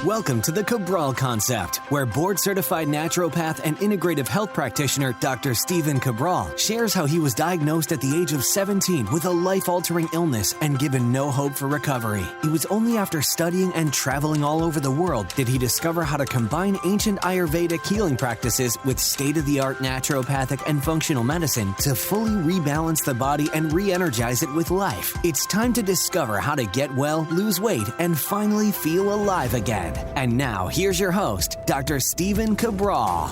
Welcome to the Cabral Concept, where board-certified naturopath and integrative health practitioner Dr. Stephen Cabral shares how he was diagnosed at the age of 17 with a life-altering illness and given no hope for recovery. It was only after studying and traveling all over the world did he discover how to combine ancient Ayurvedic healing practices with state-of-the-art naturopathic and functional medicine to fully rebalance the body and re-energize it with life. It's time to discover how to get well, lose weight, and finally feel alive again. And now, here's your host, Dr. Stephen Cabral.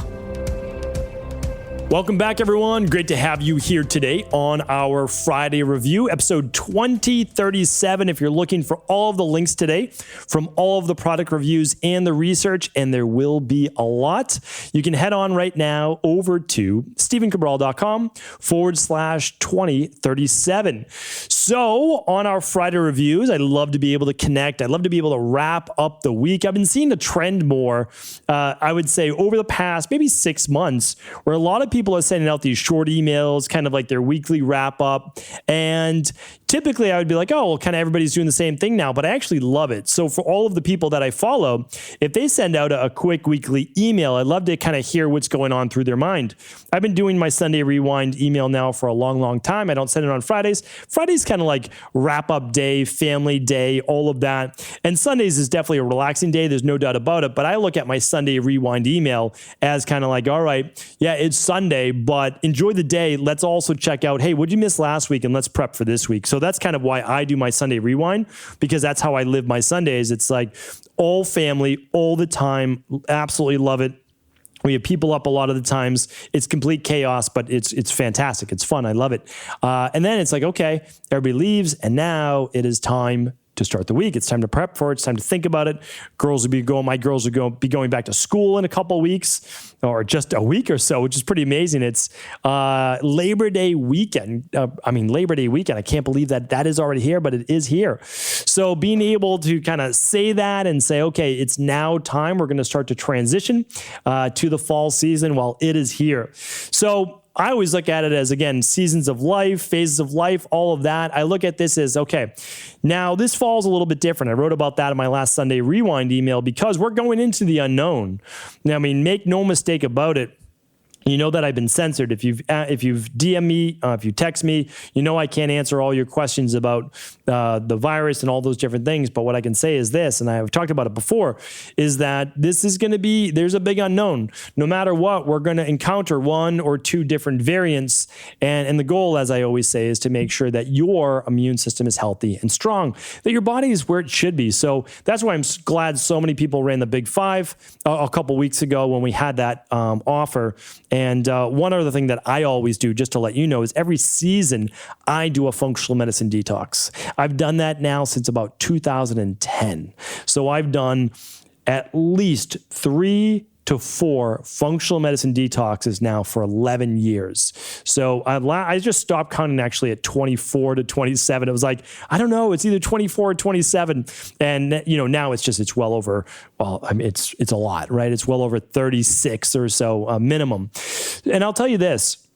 Welcome back, everyone. Great to have you here today on our Friday review, episode 2037. If you're looking for all of the links today from all of the product reviews and the research, and there will be a lot, you can head on right now over to stephencabral.com/2037. So on our Friday reviews, I'd love to be able to connect. I'd love to be able to wrap up the week. I've been seeing a trend more, I would say, over the past maybe 6 months, where a lot of people are sending out these short emails, kind of like their weekly wrap up. And typically I would be like, oh, well, kind of everybody's doing the same thing now, but I actually love it. So for all of the people that I follow, if they send out a quick weekly email, I'd love to kind of hear what's going on through their mind. I've been doing my Sunday Rewind email now for a long, long time. I don't send it on Fridays. Fridays kind of like wrap up day, family day, all of that. And Sundays is definitely a relaxing day. There's no doubt about it. But I look at my Sunday Rewind email as kind of like, all right, yeah, it's Sunday, but enjoy the day. Let's also check out, hey, what'd you miss last week? And let's prep for this week. So that's kind of why I do my Sunday Rewind, because that's how I live my Sundays. It's like all family, all the time. Absolutely love it. We have people up a lot of the times. It's complete chaos, but it's fantastic. It's fun. I love it. And then it's like, okay, everybody leaves, and now it is time to start the week. It's time to prep for it. It's time to think about it. My girls will be going back to school in a couple of weeks, or just a week or so, which is pretty amazing. It's Labor Day weekend. Labor Day weekend. I can't believe that is already here, but it is here. So being able to kind of say that and say, okay, it's now time. We're going to start to transition to the fall season while it is here. So I always look at it as, again, seasons of life, phases of life, all of that. I look at this as, okay, now this fall is a little bit different. I wrote about that in my last Sunday Rewind email because we're going into the unknown. Now, make no mistake about it. You know that I've been censored. If you've DM me, if you text me, you know I can't answer all your questions about the virus and all those different things. But what I can say is this, and I've talked about it before, is that this is going to be, there's a big unknown. No matter what, we're going to encounter one or two different variants. And the goal, as I always say, is to make sure that your immune system is healthy and strong, that your body is where it should be. So that's why I'm glad so many people ran the Big Five a couple weeks ago when we had that offer. And one other thing that I always do, just to let you know, is every season I do a functional medicine detox. I've done that now since about 2010. So I've done at least 3 to 4 functional medicine detoxes now for 11 years. So I just stopped counting actually at 24 to 27. It was like, I don't know, it's either 24 or 27. And now it's well over, it's a lot, right? It's well over 36 or so minimum. And I'll tell you this,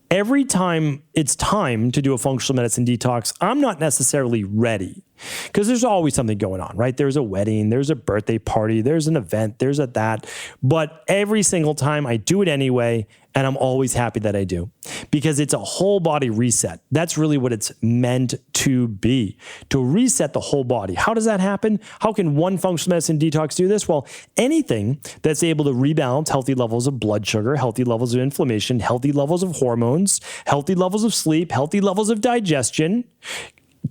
every time it's time to do a functional medicine detox, I'm not necessarily ready, because there's always something going on, right? There's a wedding, there's a birthday party, there's an event, there's that. But every single time I do it anyway, and I'm always happy that I do, because it's a whole body reset. That's really what it's meant to be, to reset the whole body. How does that happen? How can one functional medicine detox do this? Well, anything that's able to rebalance healthy levels of blood sugar, healthy levels of inflammation, healthy levels of hormones, healthy levels of sleep, healthy levels of digestion,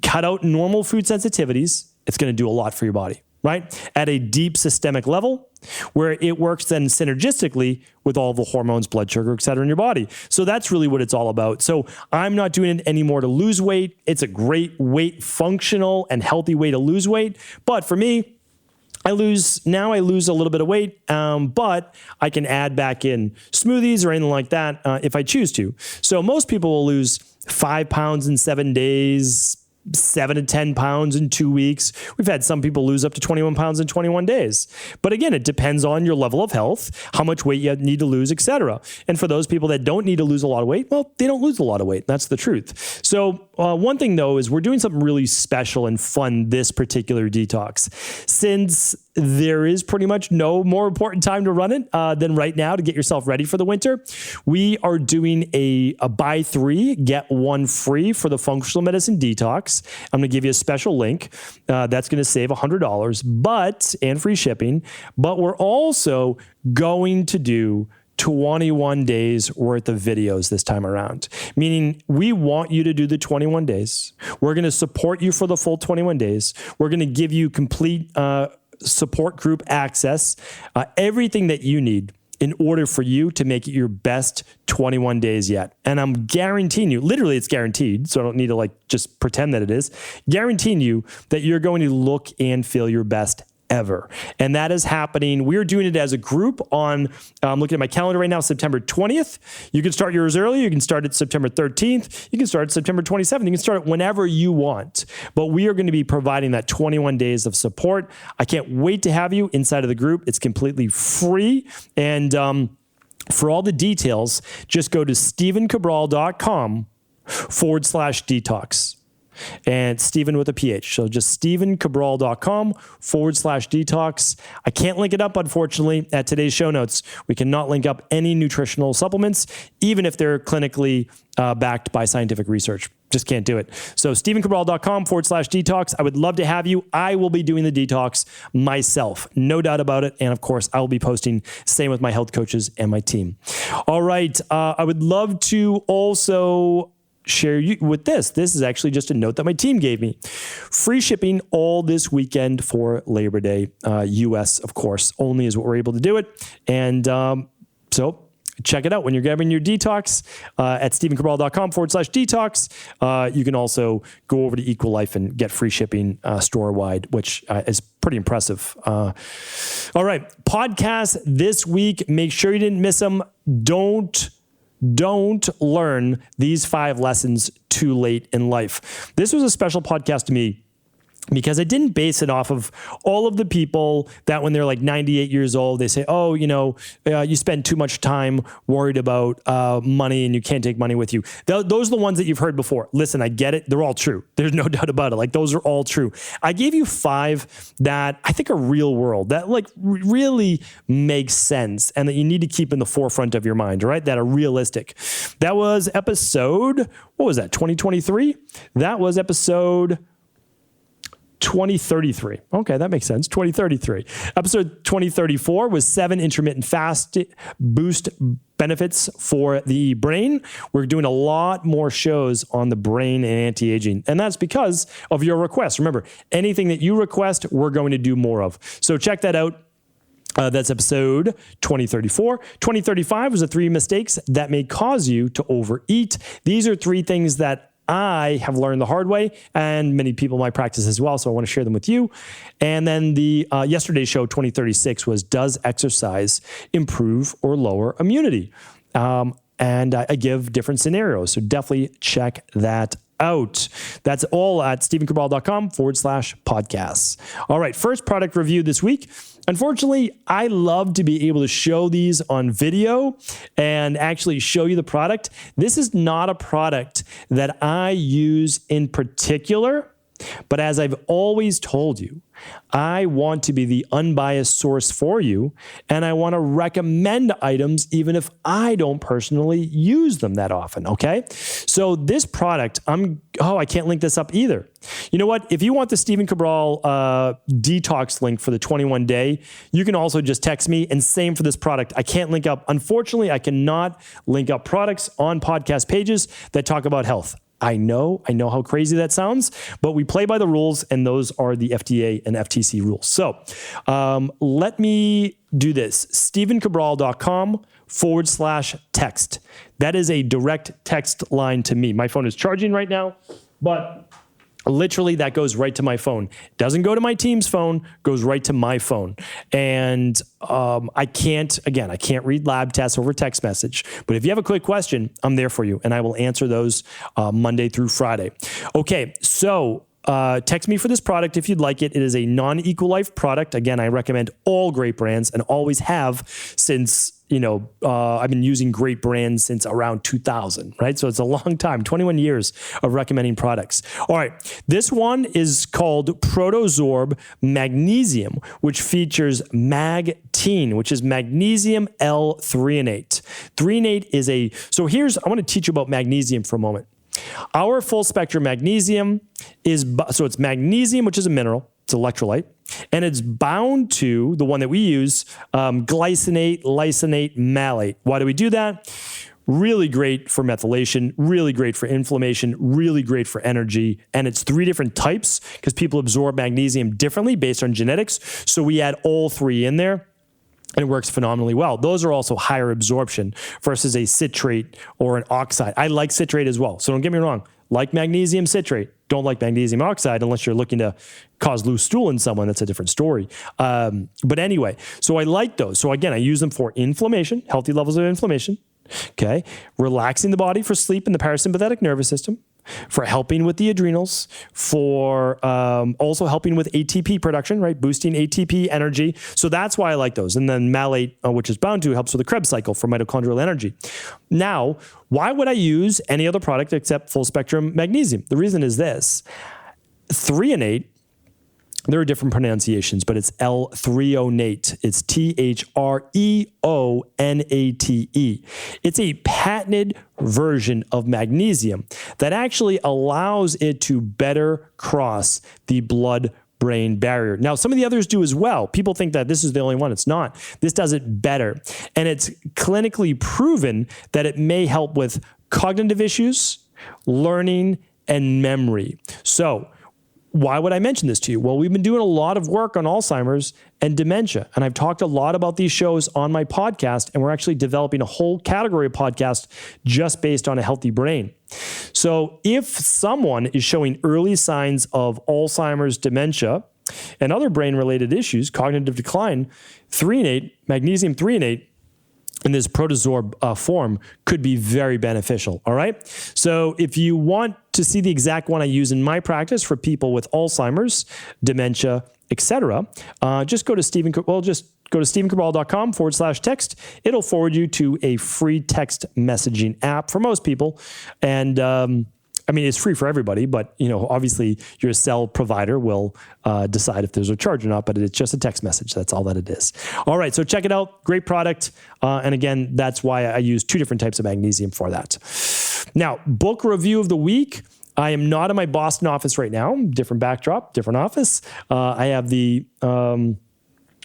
cut out normal food sensitivities, it's going to do a lot for your body, right? At a deep systemic level, where it works then synergistically with all the hormones, blood sugar, et cetera, in your body. So that's really what it's all about. So I'm not doing it anymore to lose weight. It's a great weight, functional and healthy way to lose weight. But for me, I lose a little bit of weight, but I can add back in smoothies or anything like that if I choose to. So most people will lose 5 pounds in 7 days, 7 to 10 pounds in 2 weeks. We've had some people lose up to 21 pounds in 21 days. But again, it depends on your level of health, how much weight you need to lose, et cetera. And for those people that don't need to lose a lot of weight, well, they don't lose a lot of weight. That's the truth. So one thing though is we're doing something really special and fun this particular detox. Since there is pretty much no more important time to run it than right now to get yourself ready for the winter. We are doing a buy 3, get 1 free for the functional medicine detox. I'm going to give you a special link that's going to save $100, and free shipping. But we're also going to do 21 days worth of videos this time around, meaning we want you to do the 21 days. We're going to support you for the full 21 days. We're going to give you complete support group access, everything that you need in order for you to make it your best 21 days yet. And I'm guaranteeing you, literally it's guaranteed, so I don't need to just pretend that it is, guaranteeing you that you're going to look and feel your best ever. And that is happening. We're doing it as a group on, I'm looking at my calendar right now, September 20th. You can start yours early. You can start it September 13th. You can start it September 27th. You can start it whenever you want. But we are going to be providing that 21 days of support. I can't wait to have you inside of the group. It's completely free. And for all the details, just go to StephenCabral.com/detox. And Stephen with a PH. So just StephenCabral.com/detox. I can't link it up, unfortunately, at today's show notes. We cannot link up any nutritional supplements, even if they're clinically backed by scientific research. Just can't do it. So StephenCabral.com/detox. I would love to have you. I will be doing the detox myself. No doubt about it. And of course, I will be posting, same with my health coaches and my team. All right. I would love to also share you with this. This is actually just a note that my team gave me. Free shipping all this weekend for Labor Day. US, of course, only is what we're able to do it. And so check it out when you're grabbing your detox at StephenCabral.com/detox. You can also go over to Equal Life and get free shipping store-wide, which is pretty impressive. All right, podcast this week. Make sure you didn't miss them. Don't learn these 5 lessons too late in life. This was a special podcast to me because I didn't base it off of all of the people that when they're 98 years old, they say, oh, you spend too much time worried about money and you can't take money with you. Those are the ones that you've heard before. Listen, I get it. They're all true. There's no doubt about it. Those are all true. I gave you 5 that I think are real world, that really makes sense and that you need to keep in the forefront of your mind, right? That are realistic. That was episode, 2023? That was episode 2033. Okay, that makes sense. 2033. Episode 2034 was 7 intermittent fast boost benefits for the brain. We're doing a lot more shows on the brain and anti-aging. And that's because of your requests. Remember, anything that you request, we're going to do more of. So check that out. That's episode 2034. 2035 was the 3 mistakes that may cause you to overeat. These are 3 things that I have learned the hard way, and many people in my practice as well, so I want to share them with you. And then the yesterday's show, 2036, was does exercise improve or lower immunity? And I give different scenarios, so definitely check that out. That's all at StephenCabral.com/podcasts. All right, first product review this week. Unfortunately, I love to be able to show these on video and actually show you the product. This is not a product that I use in particular, but as I've always told you, I want to be the unbiased source for you, and I want to recommend items even if I don't personally use them that often, okay? So this product, I can't link this up either. You know what? If you want the Stephen Cabral detox link for the 21 day, you can also just text me, and same for this product. I can't link up. Unfortunately, I cannot link up products on podcast pages that talk about health. I know how crazy that sounds, but we play by the rules, and those are the FDA and FTC rules. So let me do this. StephenCabral.com/text. That is a direct text line to me. My phone is charging right now, but literally that goes right to my phone. Doesn't go to my team's phone, goes right to my phone. And I can't read lab tests over text message. But if you have a quick question, I'm there for you, and I will answer those Monday through Friday. Okay, so text me for this product if you'd like it. It is a non-Equalife product. Again, I recommend all great brands and always have since, I've been using great brands since around 2000, right? So it's a long time, 21 years of recommending products. All right. This one is called Protosorb Magnesium, which features Mag-Teen, which is magnesium L-threonate. Threonate is I want to teach you about magnesium for a moment. Our full spectrum magnesium it's magnesium, which is a mineral, it's electrolyte, and it's bound to the one that we use, glycinate, lysine, malate. Why do we do that? Really great for methylation, really great for inflammation, really great for energy. And it's 3 different types because people absorb magnesium differently based on genetics. So we add all 3 in there. And it works phenomenally well. Those are also higher absorption versus a citrate or an oxide. I like citrate as well. So don't get me wrong. Like magnesium citrate. Don't like magnesium oxide unless you're looking to cause loose stool in someone. That's a different story. But anyway, so I like those. So again, I use them for inflammation, healthy levels of inflammation. Okay. Relaxing the body for sleep in the parasympathetic nervous system. For helping with the adrenals, for also helping with ATP production, right? Boosting ATP energy. So that's why I like those. And then malate, which is bound to, helps with the Krebs cycle for mitochondrial energy. Now, why would I use any other product except full spectrum magnesium? The reason is this. Threonate, there are different pronunciations, but it's L-threonate. It's Threonate. It's a patented version of magnesium that actually allows it to better cross the blood-brain barrier. Now, some of the others do as well. People think that this is the only one. It's not. This does it better. And it's clinically proven that it may help with cognitive issues, learning, and memory. So, why would I mention this to you? Well, we've been doing a lot of work on Alzheimer's and dementia, and I've talked a lot about these shows on my podcast, and we're actually developing a whole category of podcast just based on a healthy brain. So if someone is showing early signs of Alzheimer's, dementia, and other brain-related issues, cognitive decline, threonate, magnesium threonate, in this Protosorb form could be very beneficial, all right? So if you want to see the exact one I use in my practice for people with Alzheimer's, dementia, etc., just go to stephencabral.com/text. It'll forward you to a free text messaging app for most people. And it's free for everybody, but obviously your cell provider will decide if there's a charge or not, but it's just a text message. That's all that it is. All right. So check it out. Great product. And again, that's why I use 2 different types of magnesium for that. Now, book review of the week. I am not in my Boston office right now. Different backdrop, different office. I have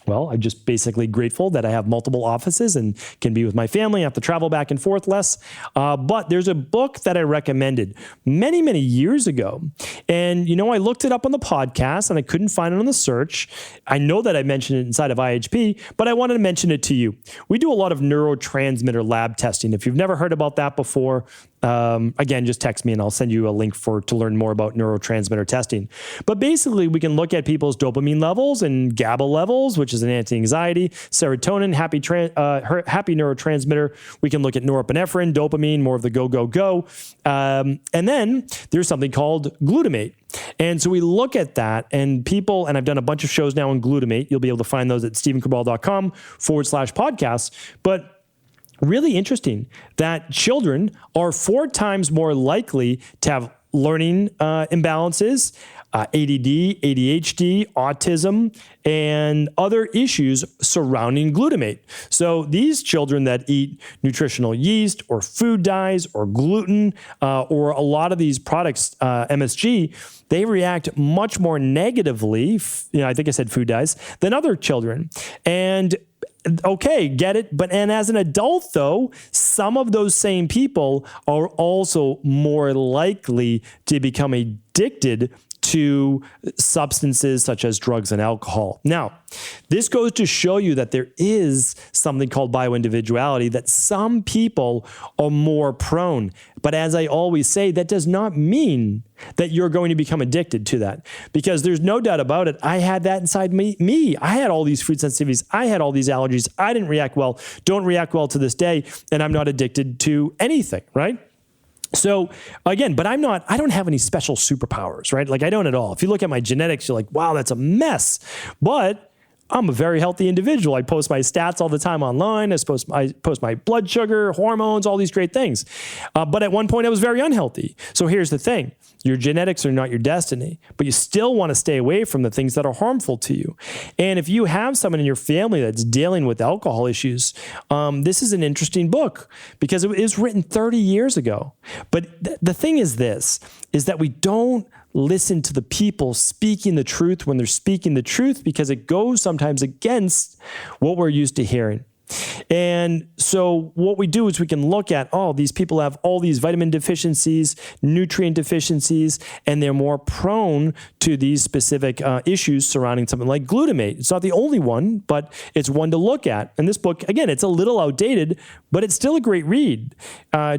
I'm just basically grateful that I have multiple offices and can be with my family. I have to travel back and forth less. But there's a book that I recommended many, many years ago. And, I looked it up on the podcast and I couldn't find it on the search. I know that I mentioned it inside of IHP, but I wanted to mention it to you. We do a lot of neurotransmitter lab testing. If you've never heard about that before, again, just text me and I'll send you a link to learn more about neurotransmitter testing. But basically, we can look at people's dopamine levels and GABA levels, which is an anti-anxiety, serotonin, happy neurotransmitter. We can look at norepinephrine, dopamine, more of the go, go, go. And then there's something called glutamate. And so we look at that and I've done a bunch of shows now on glutamate. You'll be able to find those at stephencabral.com/podcasts. But really interesting that children are 4 times more likely to have learning imbalances, ADD, ADHD, autism, and other issues surrounding glutamate. So these children that eat nutritional yeast or food dyes or gluten or a lot of these products, MSG, they react much more negatively, I think I said food dyes, than other children. And okay, get it. And as an adult, though, some of those same people are also more likely to become addicted to substances such as drugs and alcohol. Now, this goes to show you that there is something called bioindividuality, that some people are more prone. But as I always say, that does not mean that you're going to become addicted to that, because there's no doubt about it. I had that inside me. I had all these food sensitivities. I had all these allergies. I didn't react well, don't react well to this day, and I'm not addicted to anything, right? So again, but I don't have any special superpowers, right? Like I don't at all. If you look at my genetics, you're like, wow, that's a mess. But I'm a very healthy individual. I post my stats all the time online. I post my blood sugar, hormones, all these great things. But at one point I was very unhealthy. So here's the thing. Your genetics are not your destiny, but you still want to stay away from the things that are harmful to you. And if you have someone in your family that's dealing with alcohol issues, this is an interesting book because it was written 30 years ago. But the thing is that we don't listen to the people speaking the truth when they're speaking the truth because it goes sometimes against what we're used to hearing. And so what we do is we can look at, these people have all these vitamin deficiencies, nutrient deficiencies, and they're more prone to these specific issues surrounding something like glutamate. It's not the only one, but it's one to look at. And this book, again, it's a little outdated, but it's still a great read.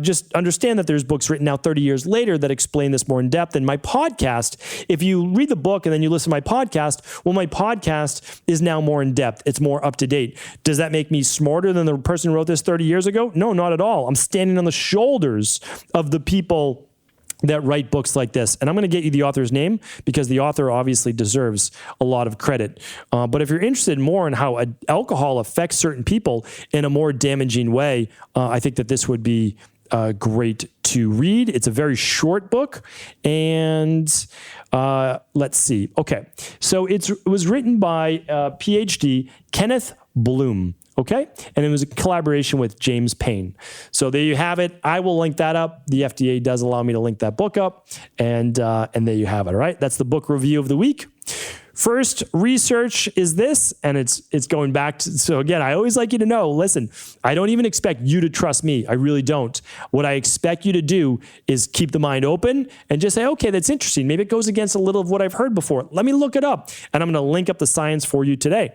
Just understand that there's books written now 30 years later that explain this more in depth. And my podcast, if you read the book and then you listen to my podcast, well, my podcast is now more in depth. It's more up to date. Does that make me smarter than the person who wrote this 30 years ago? No, not at all. I'm standing on the shoulders of the people that write books like this. And I'm going to get you the author's name because the author obviously deserves a lot of credit. But if you're interested more in how alcohol affects certain people in a more damaging way, I think that this would be great to read. It's a very short book. And let's see. Okay. So it was written by PhD Kenneth Bloom. Okay. And it was a collaboration with James Payne. So there you have it. I will link that up. The FDA does allow me to link that book up. And there you have it. All right. That's the book review of the week. First research is this, and it's going back to, so again, I always like you to know, listen, I don't even expect you to trust me. I really don't. What I expect you to do is keep the mind open and just say, okay, that's interesting. Maybe it goes against a little of what I've heard before. Let me look it up. And I'm going to link up the science for you today.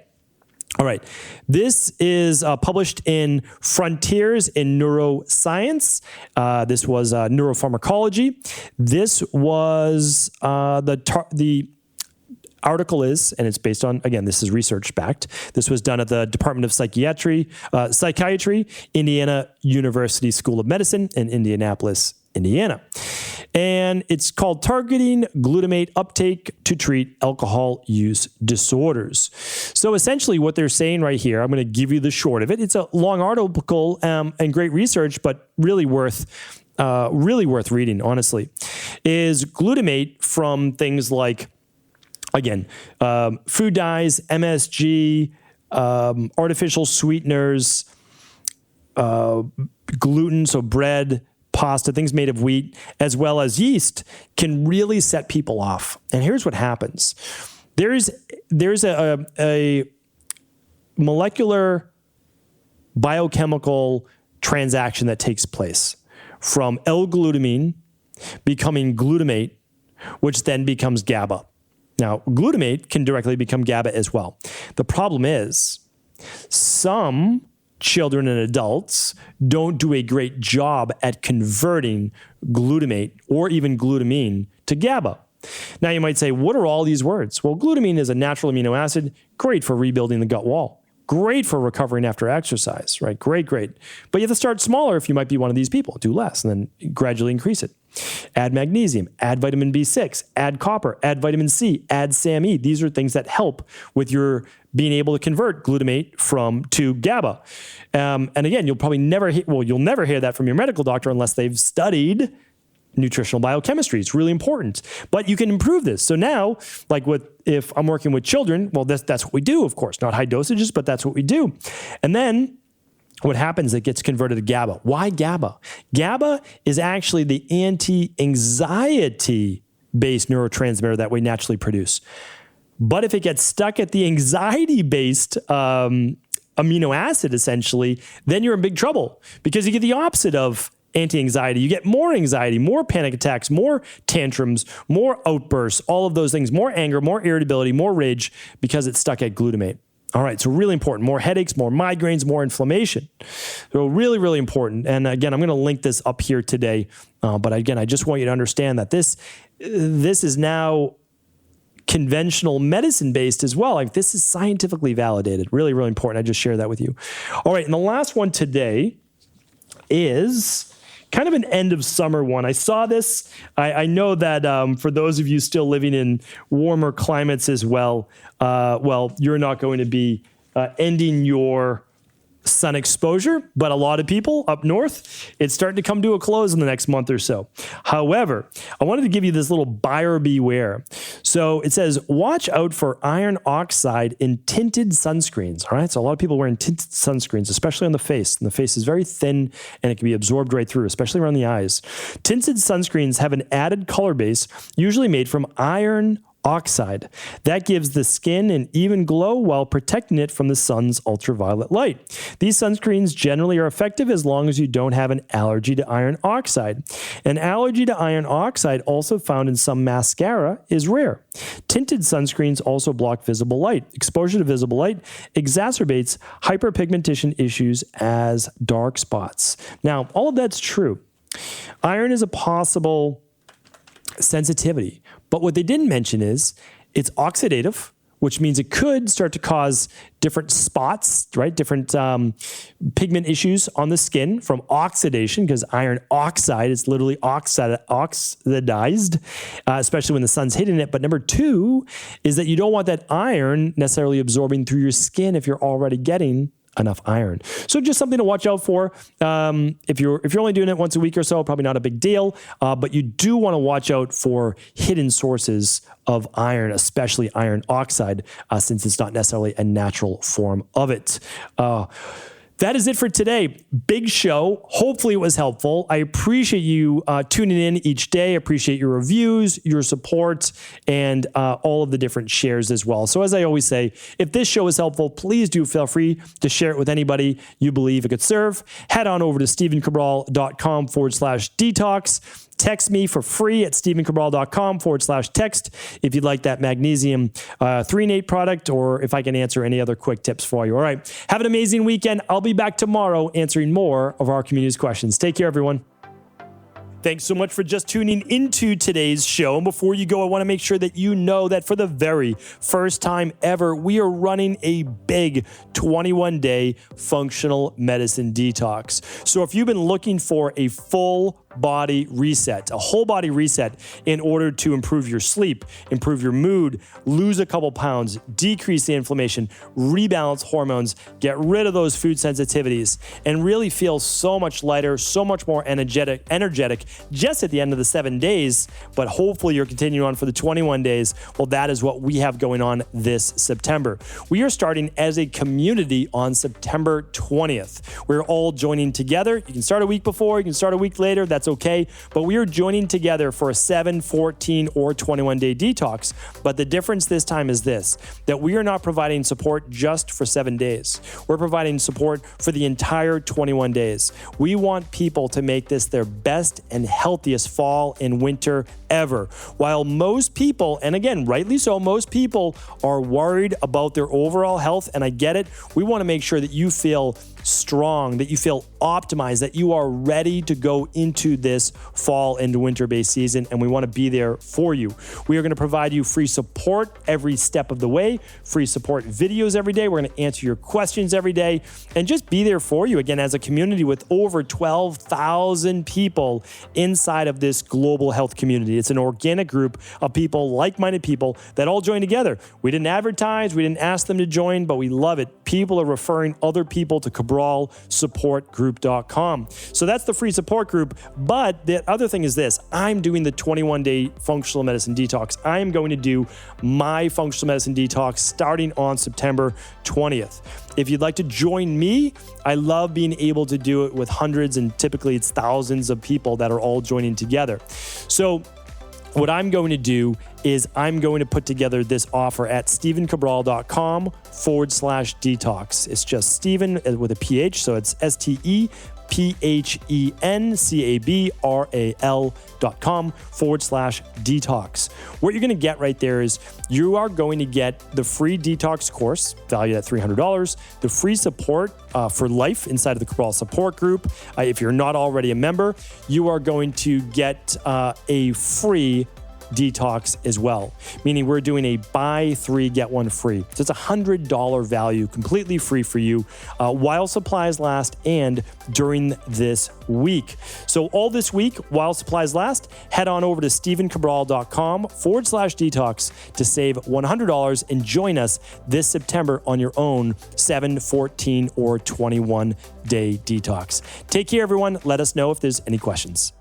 All right. This is published in Frontiers in Neuroscience. This was neuropharmacology. This was the article is, and it's based on, again, this is research backed. This was done at the Department of Psychiatry, Indiana University School of Medicine in Indianapolis, Indiana. And it's called Targeting Glutamate Uptake to Treat Alcohol Use Disorders. So essentially what they're saying right here, I'm going to give you the short of it. It's a long article and great research, but really worth reading, honestly, is glutamate from things like, again, food dyes, MSG, artificial sweeteners, gluten, so bread, pasta, things made of wheat, as well as yeast, can really set people off. And here's what happens. There's a molecular biochemical transaction that takes place from L-glutamine becoming glutamate, which then becomes GABA. Now, glutamate can directly become GABA as well. The problem is some children and adults don't do a great job at converting glutamate or even glutamine to GABA. Now, you might say, what are all these words? Well, glutamine is a natural amino acid, great for rebuilding the gut wall, great for recovering after exercise, right? Great. But you have to start smaller if you might be one of these people. Do less and then gradually increase it. Add magnesium, add vitamin B6, add copper, add vitamin C, add SAMe. These are things that help with your being able to convert glutamate to GABA. And again, you'll probably never hear that from your medical doctor unless they've studied nutritional biochemistry. It's really important, but you can improve this. So now, if I'm working with children, well, that's what we do, of course, not high dosages, but that's what we do. And then what happens, it gets converted to GABA. Why GABA? GABA is actually the anti-anxiety-based neurotransmitter that we naturally produce. But if it gets stuck at the anxiety-based amino acid, essentially, then you're in big trouble because you get the opposite of anti-anxiety. You get more anxiety, more panic attacks, more tantrums, more outbursts, all of those things, more anger, more irritability, more rage because it's stuck at glutamate. All right, so really important. More headaches, more migraines, more inflammation. So really, really important. And again, I'm going to link this up here today. But again, I just want you to understand that this is now conventional medicine-based as well. Like, this is scientifically validated. Really, really important. I just share that with you. All right, and the last one today is kind of an end of summer one. I saw this. I know that for those of you still living in warmer climates as well, you're not going to be ending your sun exposure, but a lot of people up north, it's starting to come to a close in the next month or so. However, I wanted to give you this little buyer beware. So it says, watch out for iron oxide in tinted sunscreens. All right. So a lot of people wearing tinted sunscreens, especially on the face. And the face is very thin and it can be absorbed right through, especially around the eyes. Tinted sunscreens have an added color base, usually made from iron oxide. That gives the skin an even glow while protecting it from the sun's ultraviolet light. These sunscreens generally are effective as long as you don't have an allergy to iron oxide. An allergy to iron oxide, also found in some mascara, is rare. Tinted sunscreens also block visible light. Exposure to visible light exacerbates hyperpigmentation issues as dark spots. Now, all of that's true. Iron is a possible sensitivity. But what they didn't mention is it's oxidative, which means it could start to cause different spots, right? Different pigment issues on the skin from oxidation, because iron oxide is literally oxidized, especially when the sun's hitting it. But number two is that you don't want that iron necessarily absorbing through your skin if you're already getting enough iron. So just something to watch out for. If you're only doing it once a week or so, probably not a big deal, but you do want to watch out for hidden sources of iron, especially iron oxide, since it's not necessarily a natural form of it. That is it for today. Big show. Hopefully it was helpful. I appreciate you tuning in each day. I appreciate your reviews, your support, and all of the different shares as well. So as I always say, if this show is helpful, please do feel free to share it with anybody you believe it could serve. Head on over to stevencabral.com/detox. Text me for free at stevencabral.com/text if you'd like that Magnesium Threonate product, or if I can answer any other quick tips for you. All right. Have an amazing weekend. I'll be back tomorrow answering more of our community's questions. Take care, everyone. Thanks so much for just tuning into today's show. And before you go, I want to make sure that you know that for the very first time ever, we are running a big 21-day functional medicine detox. So if you've been looking for a full body reset, a whole body reset in order to improve your sleep, improve your mood, lose a couple pounds, decrease the inflammation, rebalance hormones, get rid of those food sensitivities, and really feel so much lighter, so much more energetic just at the end of the 7 days, but hopefully you're continuing on for the 21 days. Well, that is what we have going on this September. We are starting as a community on September 20th. We're all joining together. You can start a week before, you can start a week later. That's okay. But we are joining together for a 7, 14, or 21-day detox. But the difference this time is this, that we are not providing support just for 7 days. We're providing support for the entire 21 days. We want people to make this their best and healthiest fall and winter ever. While most people, and again, rightly so, most people are worried about their overall health, and I get it, we want to make sure that you feel strong, that you feel optimized, that you are ready to go into this fall and winter-based season, and we want to be there for you. We are going to provide you free support every step of the way, free support videos every day. We're going to answer your questions every day and just be there for you, again, as a community with over 12,000 people inside of this global health community. It's an organic group of people, like-minded people that all join together. We didn't advertise, we didn't ask them to join, but we love it. People are referring other people to cabralsupportgroup.com. So that's the free support group. But the other thing is this, I'm doing the 21-day functional medicine detox. I am going to do my functional medicine detox starting on September 20th. If you'd like to join me, I love being able to do it with hundreds, and typically it's thousands of people that are all joining together. So what I'm going to do is I'm going to put together this offer at stevencabral.com/detox. It's just Steven with a PH, so it's STEPHENCABRAL.com/detox. What you're going to get right there is you are going to get the free detox course valued at $300, the free support for life inside of the Cabral support group. If you're not already a member, you are going to get a free Detox as well, meaning we're doing a buy 3, get 1 free. So it's a $100 value, completely free for you while supplies last and during this week. So all this week, while supplies last, head on over to stevencabral.com/detox to save $100 and join us this September on your own 7, 14, or 21 day detox. Take care, everyone. Let us know if there's any questions.